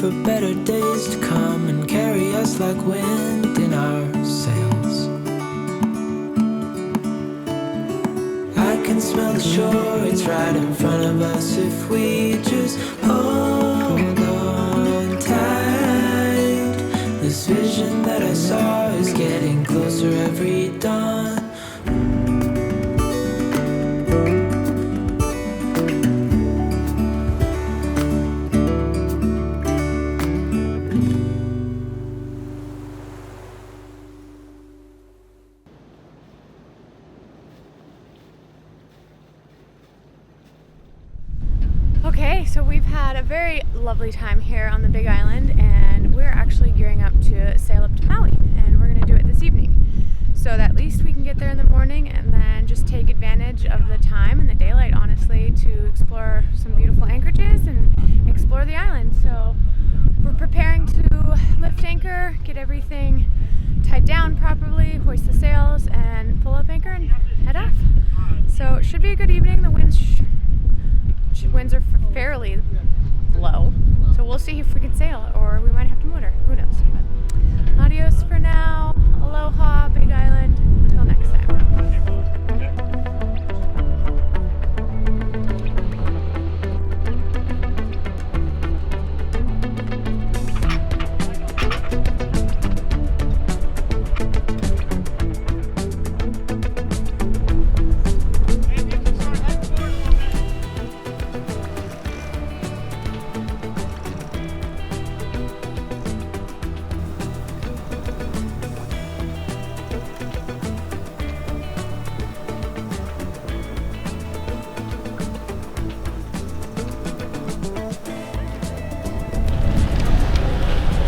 for better days to come and carry us like wind in our sails. I can smell the shore, it's right in front of us if we just hold on tight. This vision that I saw is getting closer every dawn. Okay, so we've had a very lovely time here on the Big Island, and we're actually gearing up to sail up to Maui, and we're going to do it this evening. So that at least we can get there in the morning and then just take advantage of the time and the daylight, honestly, to explore some beautiful anchorages and explore the island. So we're preparing to lift anchor, get everything tied down properly, hoist the sails, and pull up anchor and head off. So it should be a good evening. The winds are fairly low, so we'll see if we can sail or we might have to motor. Who knows? But adios for now. Aloha, Big Island. Until next time.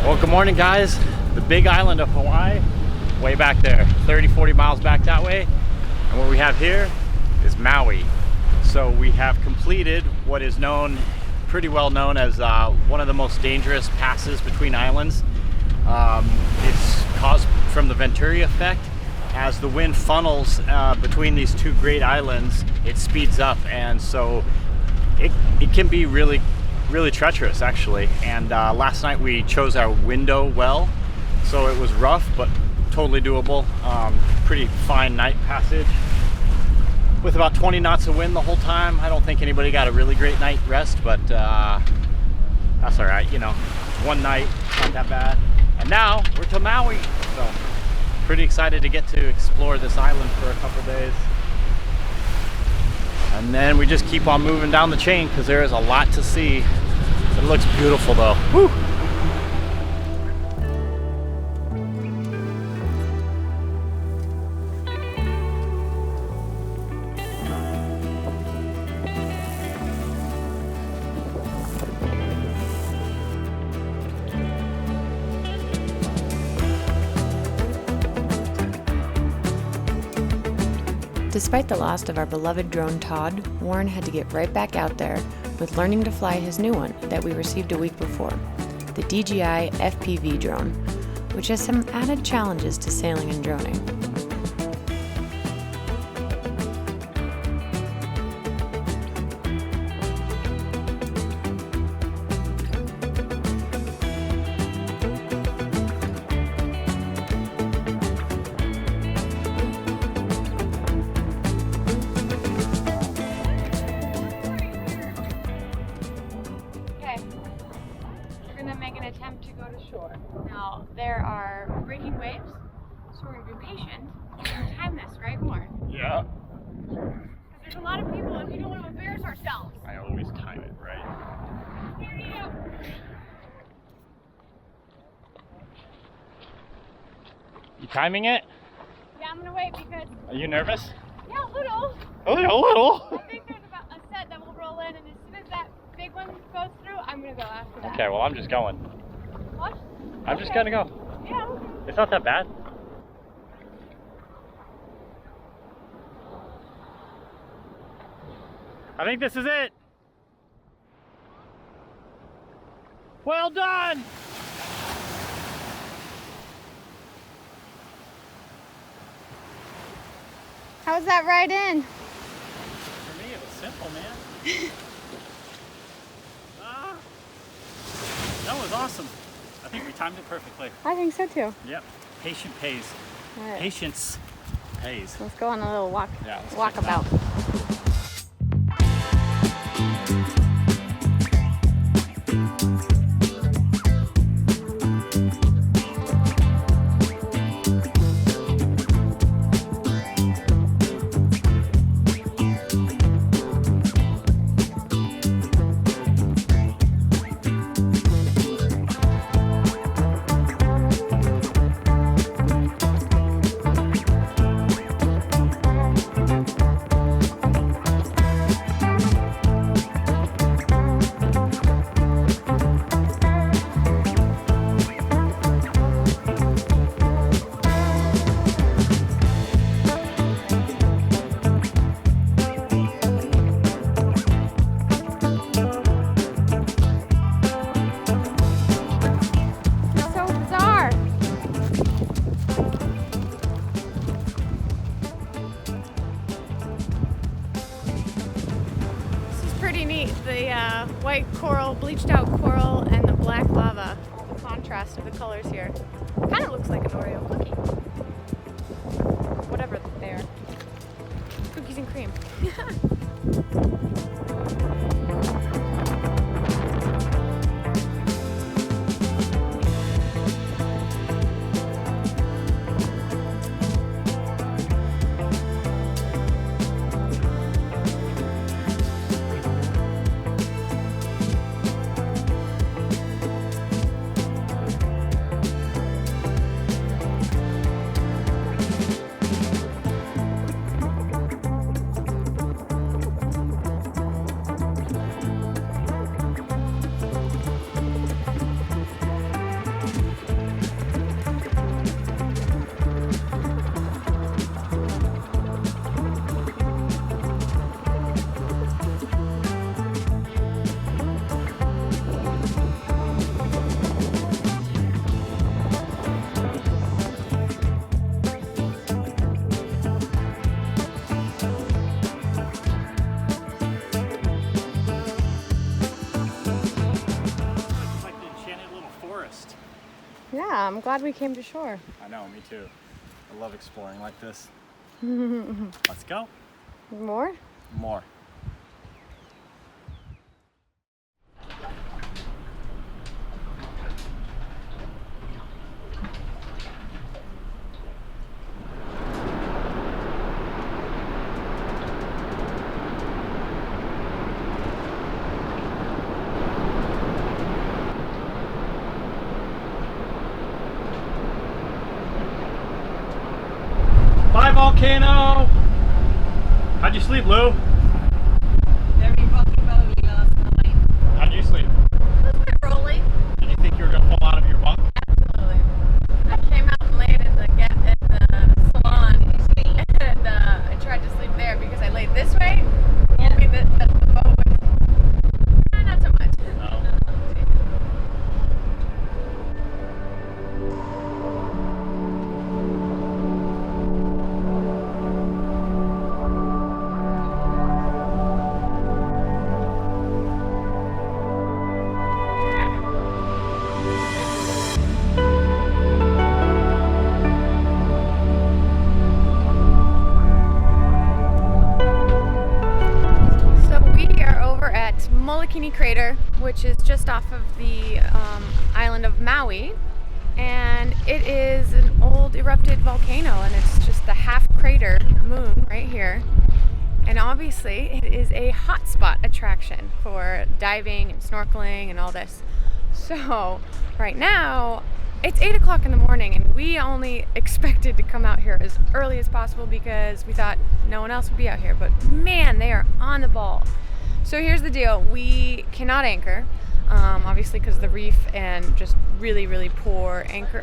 Well, good morning, guys. The Big Island of Hawaii, way back there, 30-40 miles back that way. And what we have here is Maui. So we have completed what is known, pretty well known as one of the most dangerous passes between islands. It's caused from the Venturi effect. As the wind funnels between these two great islands, it speeds up, and so it can be really treacherous, actually. And last night we chose our window well, so it was rough but totally doable. Pretty fine night passage with about 20 knots of wind the whole time. I don't think anybody got a really great night rest, but that's all right, you know. It's one night, not that bad. And now we're to Maui, so pretty excited to get to explore this island for a couple days. And then we just keep on moving down the chain because there is a lot to see. It looks beautiful though. Woo! Despite the loss of our beloved drone Todd, Warren had to get right back out there with learning to fly his new one that we received a week before, the DJI FPV drone, which has some added challenges to sailing and droning. Attempt to go to shore. Now there are breaking waves, so we're going to be patient and time this, right, Warren? Yeah. Because there's a lot of people and we don't want to embarrass ourselves. I always time it right. Here you go. You timing it? Yeah, I'm going to wait because... Are you nervous? Yeah, a little. A little? I think there's about a set that will roll in, and as soon as that big one goes through, I'm going to go after that. Okay, well I'm just going. What? I'm just gonna go. Yeah, okay. It's not that bad. I think this is it. Well done. How's that ride in? For me, it was simple, man. That was awesome. I think we timed it perfectly. I think so too. Yep. Patient pays. All right. Patience pays. Let's go on a little walk. Yeah, let's walk check it out. about. The white coral, bleached out coral, and the black lava. The contrast of the colors here. Kind of looks like an Oreo cookie. Whatever they are. Cookies and cream. Yeah, I'm glad we came to shore. I know, me too. I love exploring like this. Let's go. More? More. Bye, volcano! How'd you sleep, Lou? Very rocky boaty last night. How'd you sleep? It was a bit rolly. Did you think you were gonna fall out of your bunk? Absolutely. I came out and laid in the salon and I tried to sleep there because I laid this way. Yeah. The boat would... not so much. No. Molokini Crater, which is just off of the island of Maui, and it is an old erupted volcano, and it's just the half crater moon right here, and obviously it is a hotspot attraction for diving and snorkeling and all this. So right now it's 8 o'clock in the morning, and we only expected to come out here as early as possible because we thought no one else would be out here, but man, they are on the ball. So here's the deal, we cannot anchor, obviously because of the reef and just really, really poor anchor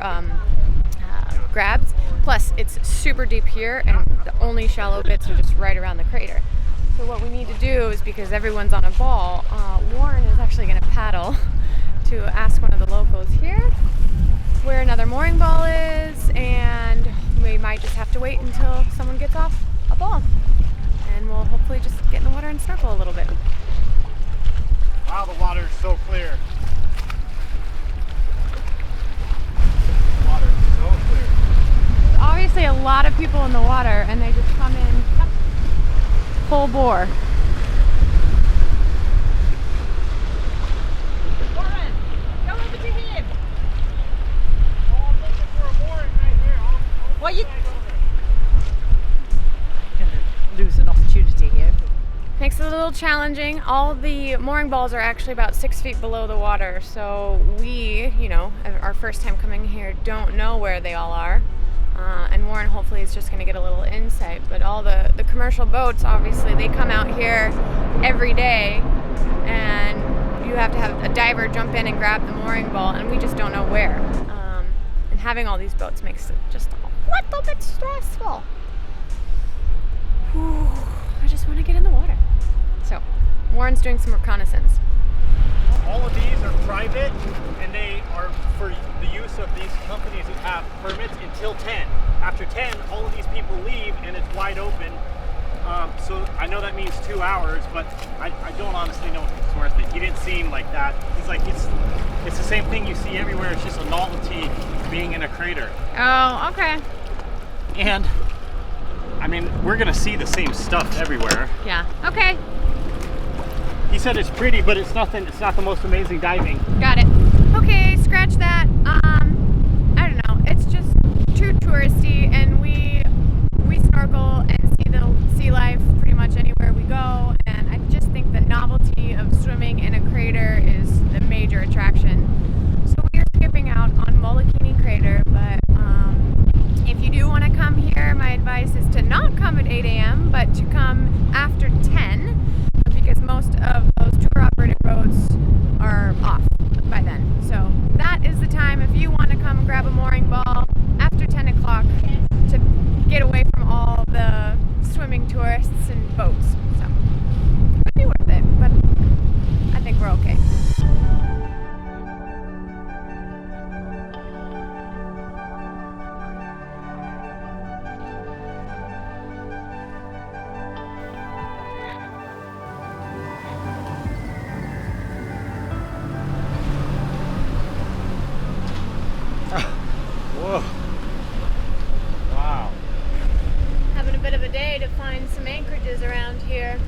grabs. Plus it's super deep here and the only shallow bits are just right around the crater. So what we need to do is, because everyone's on a ball, Warren is actually going to paddle to ask one of the locals here where another mooring ball is, and we might just have to wait until someone gets off a ball. And we'll hopefully just get in the water and snorkel a little bit. Wow, the water is so clear. obviously a lot of people in the water, and they just come in full bore. Warren, come over to him. Oh, I'm looking for a mooring right here. Well, you gonna lose an opportunity here. Makes it a little challenging. All the mooring balls are actually about 6 feet below the water, so we, you know, our first time coming here, don't know where they all are. And Warren hopefully is just going to get a little insight. But all the commercial boats, obviously, they come out here every day, and you have to have a diver jump in and grab the mooring ball, and we just don't know where. And having all these boats makes it just a little bit stressful. Whew, I just want to get in the water. So, Warren's doing some reconnaissance. All of these are private, and they are for the use of these companies that have permits until 10. After 10, all of these people leave, and it's wide open. So I know that means 2 hours, but I don't honestly know if it's worth it. He didn't seem like that. He's like, it's the same thing you see everywhere. It's just a novelty being in a crater. Oh, okay. And I mean, we're gonna see the same stuff everywhere. Yeah, okay. He said it's pretty, but it's nothing. It's not the most amazing diving. Got it. Okay, scratch that. I don't know. It's just too touristy, and we snorkel and see the sea life pretty much anywhere we go. And I just think the novelty of swimming in a crater is the major attraction. So we are skipping out on Molokini Crater, but if you do want to come here, my advice is to not come at 8 a.m., but to come after 10. Because most of those tour operated boats are off by then. So that is the time if you want to come and grab a mooring ball after 10 o'clock to get away from all the swimming tourists and boats. So it would be worth it, but I think we're okay. Whoa. Wow. Having a bit of a day to find some anchorages around here.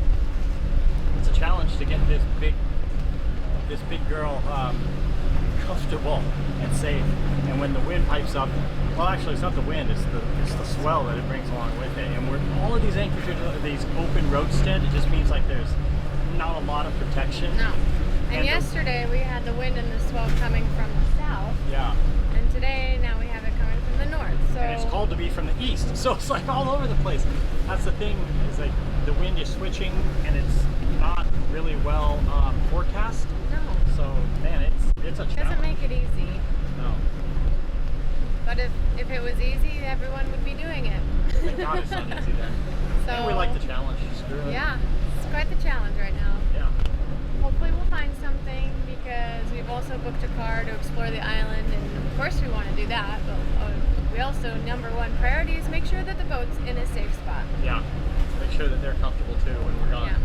It's a challenge to get this big girl comfortable and safe. And when the wind pipes up, well, actually, it's not the wind; it's the swell that it brings along with it. And we're all of these anchorages are these open roadstead. It just means like there's not a lot of protection. No. And yesterday we had the wind and the swell coming from the south. Yeah. And today, now we have it coming from the north. So And it's called to be from the east, so it's like all over the place. That's the thing, is like the wind is switching, and it's not really well forecast. no, So man, it's a it challenge. doesn't make it easy. No. But if it was easy, everyone would be doing it. Thank God it's not easy then. So And we like the challenge. Screw it. yeah, it's quite the challenge right now. Yeah. Hopefully we'll find something, because we've also booked a car to explore the island, and of course we want to do that, but we also, number one priority is make sure that the boat's in a safe spot. Yeah. Make sure that they're comfortable too when we're gone. Yeah.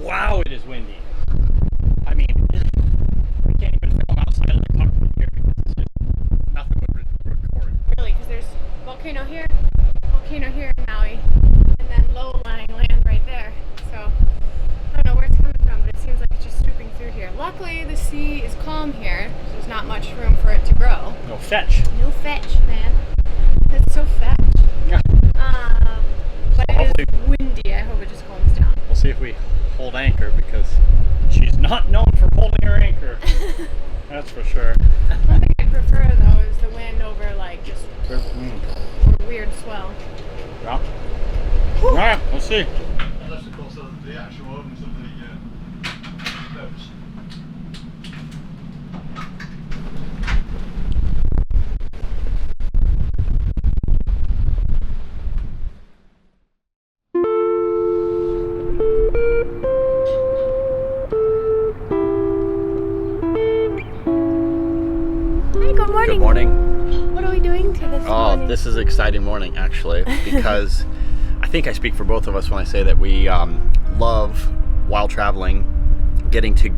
Wow, it is windy. I mean, we can't even film outside of the cockpit here because it's just nothing would record. Really, because there's volcano here in Maui, and then low-lying land right there. So I don't know where it's coming from, but it seems like it's just swooping through here. Luckily, the sea is calm here, so there's not much room for it to grow. No fetch. No fetch, man. That's so fetch. Yeah. But it is windy. I hope it just calms down. We'll see if we hold anchor, because she's not known for holding her anchor. That's for sure. One thing I prefer though is the wind over like just over weird swell. Yeah. All right, we'll see. That's of course the actual owners of the boats. Hi, good morning. Good morning. This is an exciting morning, actually, because I think I speak for both of us when I say that we love, while traveling, getting to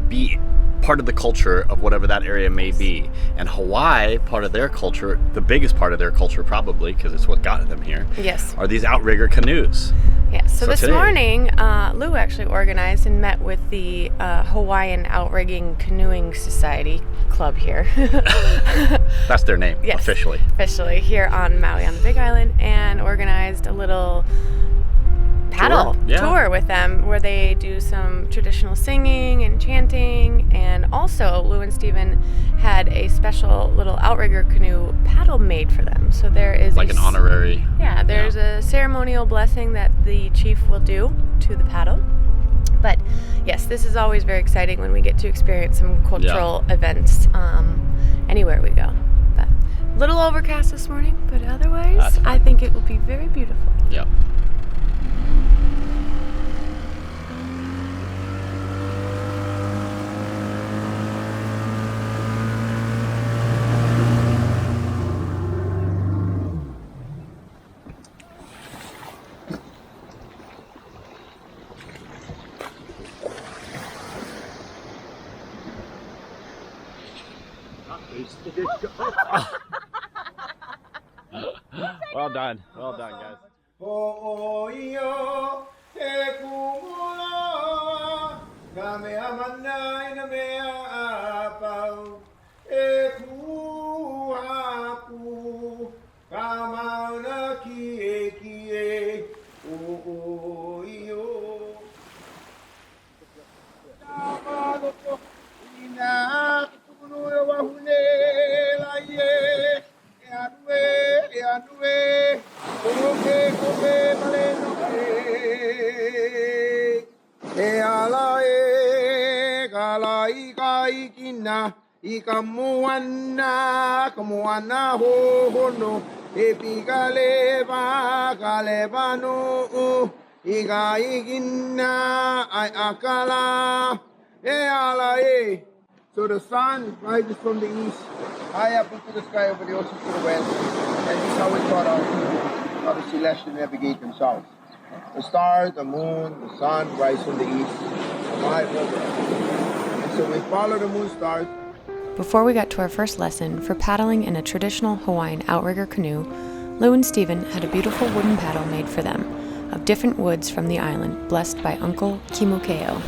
be part of the culture of whatever that area may be. And Hawaii, part of their culture, the biggest part of their culture probably, because it's what got them here, Yes. are these outrigger canoes. Yes. So this today- morning, Lou actually organized and met with the Hawaiian Outrigging Canoeing Society Club here. That's their name, Yes. officially. Officially here on Maui on the Big Island, and organized a little paddle tour with them where they do some traditional singing and chanting, and also Lou and Steven had a special little outrigger canoe paddle made for them. So there is Like an honorary. Yeah, there's a ceremonial blessing that the chief will do to the paddle. But yes, this is always very exciting when we get to experience some cultural events anywhere we go. But a little overcast this morning, but otherwise I think it will be very beautiful. Yep. Well done. Well done, guys. Ika moana ho hono e pika leva no ika igina ai akala e ala e. So the sun rises from the east, high up into the sky over the ocean to the west, and this is how we taught how the celestial navigate themselves. The stars, the moon, the sun rise from the east, high over. And so we follow the moon stars. Before we got to our first lesson for paddling in a traditional Hawaiian outrigger canoe, Lou and Steven had a beautiful wooden paddle made for them, of different woods from the island, blessed by Uncle Kimukeo.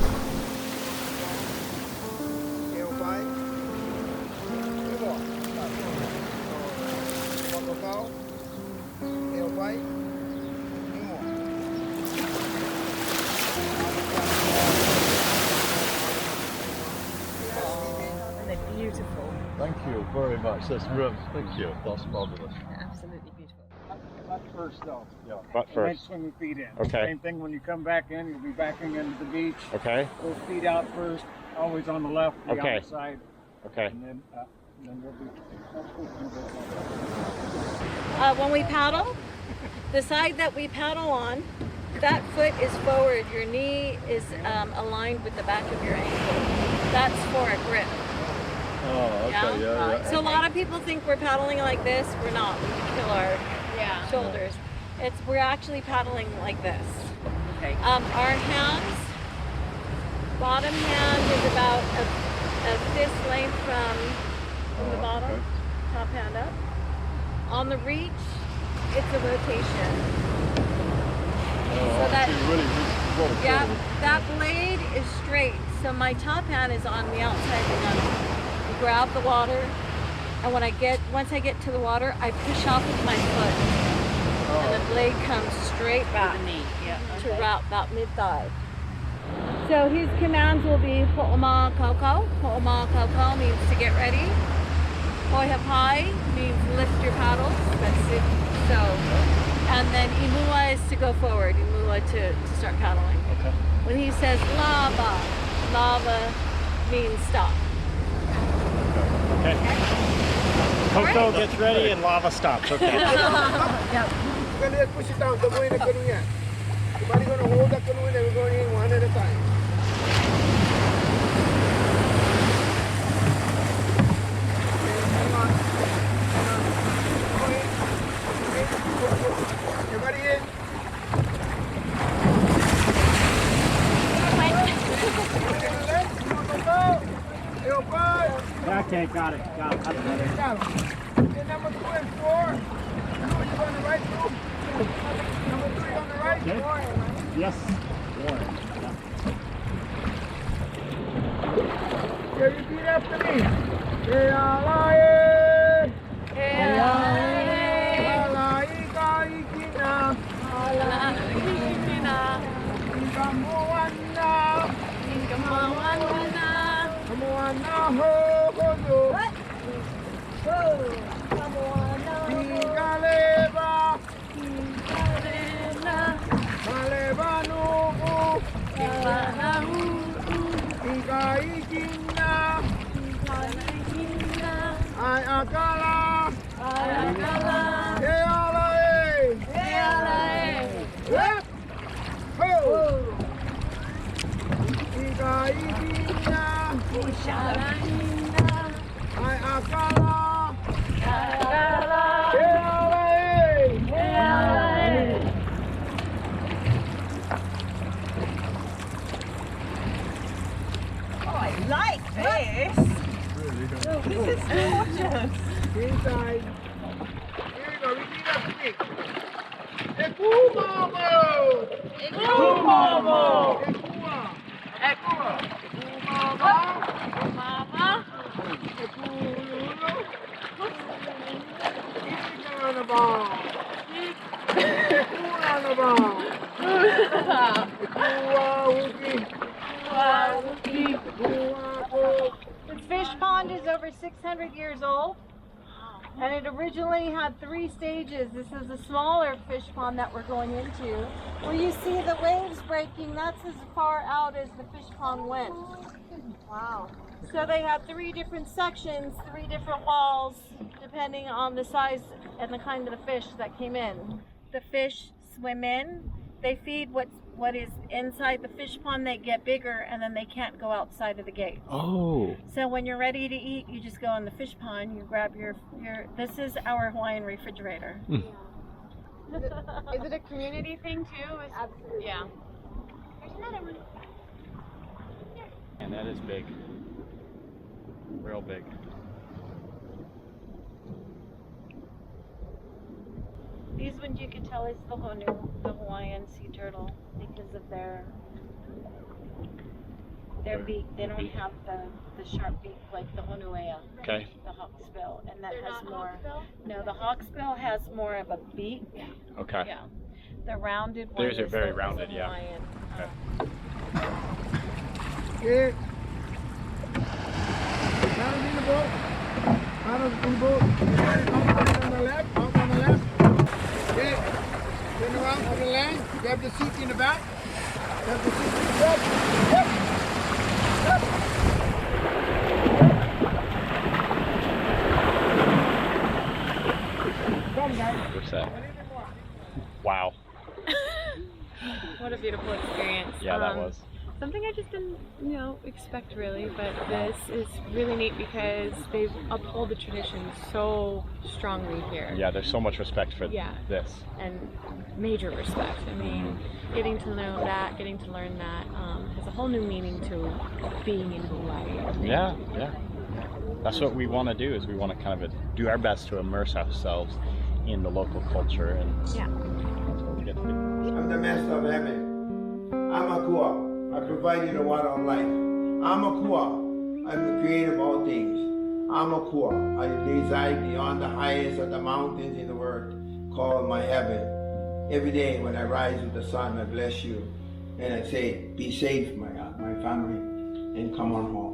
Beautiful. Thank you very much. That's brilliant. Thank you. That's marvelous. Absolutely beautiful. Butt first, though. Yeah. Butt And then first. swing your feet in. Okay. Same thing when you come back in, you'll be backing into the beach. Okay. Both feet out first, always on the left, the Okay. outside. Okay. And then we'll be. When we paddle, the side that we paddle on, that foot is forward. Your knee is aligned with the back of your ankle. That's for a grip. Oh, okay. Yeah. So a lot of people think we're paddling like this. We're not. We can kill our shoulders. We're actually paddling like this. Okay. Our hands, bottom hand is about a fist length from the bottom, okay. top hand up. On the reach, it's a rotation. So that, that blade is straight. So my top hand is on the outside and I grab the water, and once I get to the water, I push off with my foot, and the blade comes straight back to about mid-thigh. So his commands will be ho'oma kaukau. Ho'oma kaukau means to get ready. Hoihapai means lift your paddles. That's it. So, and then imua is to go forward. Imua to start paddling. Okay. When he says lava, lava means stop. Okay. Coco gets ready and lava stops. Okay. You're gonna push it down. Don't go in the canoe yet. Somebody's gonna hold the canoe and then we're going in one at a time. Okay, hang on. Go in. Got it. Got him. Then number 2 and 4. You on the right too? Number 3 on the right. Okay. Yes. Warren. Okay, repeat after me. Hey, alae. Hey, Alae ka ikina. Ikamoana. Kamoana ho hono. Ikaleba. Kalebanu. Ikaikina. Ai akala. Hey, alae. Yep. Ho. Ikaikina. Ai akala. Hey, alae. Oh, I like this. Oh, this is gorgeous. Inside. Here we go. Repeat after me. Ekumamo. Ekumamo. Ekuma. Mama. Ekululu. Ikanaba. Ekunanaba. Ekuahuki. Ekuako. The fish pond is over 600 years old, and it originally had 3 stages. This is a smaller fish pond that we're going into. Where you see the waves breaking, that's as far out as the fish pond went. Wow. So they had 3 different sections, 3 different walls, depending on the size and the kind of the fish that came in. The fish swim in, they feed what is inside the fish pond, they get bigger, and then they can't go outside of the gate. Oh. So when you're ready to eat, you just go in the fish pond, you grab your this is our Hawaiian refrigerator. Is it a community thing too? Absolutely. Yeah. There's another one. And that is big. Real big. These ones you can tell is the honu, the Hawaiian sea turtle, because of their beak. They don't have the sharp beak like the honuea, Okay. the hawksbill, and that They're has not more. hawksbill? No, the hawksbill has more of a beak. Okay. Yeah. The rounded one. Theirs are is very the rounded, yeah. Hawaiian. Okay. Okay. Paddles in the boat. Paddles in the boat. Out on the left. Out on the left. Okay. Turn around to the land. Grab the seat in the back. Grab the seat in the back. Yep. Yep. Come, guys. What's that? Wow. What a beautiful experience. Yeah, that was. Something I just didn't, expect really, but this is really neat because they've upheld the tradition so strongly here. Yeah, there's so much respect for this. And major respect. I mean, getting to know that, getting to learn that has a whole new meaning to being in Hawaii. Yeah. That's what we want to do, is we want to kind of do our best to immerse ourselves in the local culture, and that's what we get to do. I'm the master of heaven. I'm a kua. I provide you the water of life. I'm a kua. I'm the creator of all things. I'm a kua. I reside beyond the highest of the mountains in the world, called my heaven. Every day when I rise with the sun, I bless you. And I say, be safe, my family, and come on home.